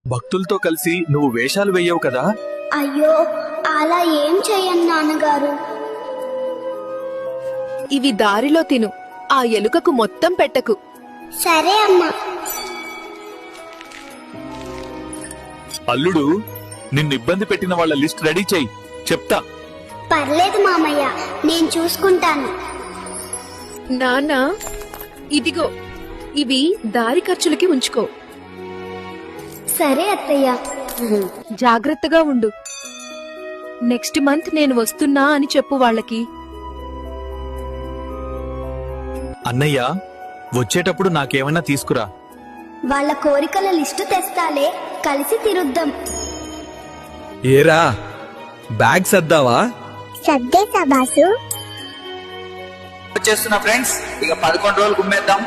భక్తులతో కలిసి నువ్వు వేషాలు వెయ్యవు కదా? అయ్యో, అలా ఏం చెయ్యను నాన్నగారు. ఇవి దారిలో తిను, ఆ ఎలుకకు మొత్తం పెట్టకు. సరే అమ్మా. అల్లుడు, నిన్ను ఇబ్బంది పెట్టిన వాళ్ళ లిస్ట్ రెడీ చెయ్యి, చెప్తా. పర్లేదు మామయ్య, నేను చూసుకుంటాను. నాన్న, ఇదిగో, ఇవి దారి ఖర్చులకి ఉంచుకో. సరే అత్తయ్య. జాగ్రత్తగా ఉండు. నెక్స్ట్ మంత్ నేను వస్తున్నా అని చెప్పు వాళ్ళకి. అన్నయ్య, వచ్చేటప్పుడు నాకేమైనా తీసుకురా. వాళ్ళ కోరికల లిస్టు తెస్తాలే, కలిసి తిరుద్దాం. ఏరా, బ్యాగ్ సర్దావా? సర్దేశా బాసు. వచ్చేస్తున్నా ఫ్రెండ్స్, ఇక 11 రోజులు గుమ్మేద్దాం.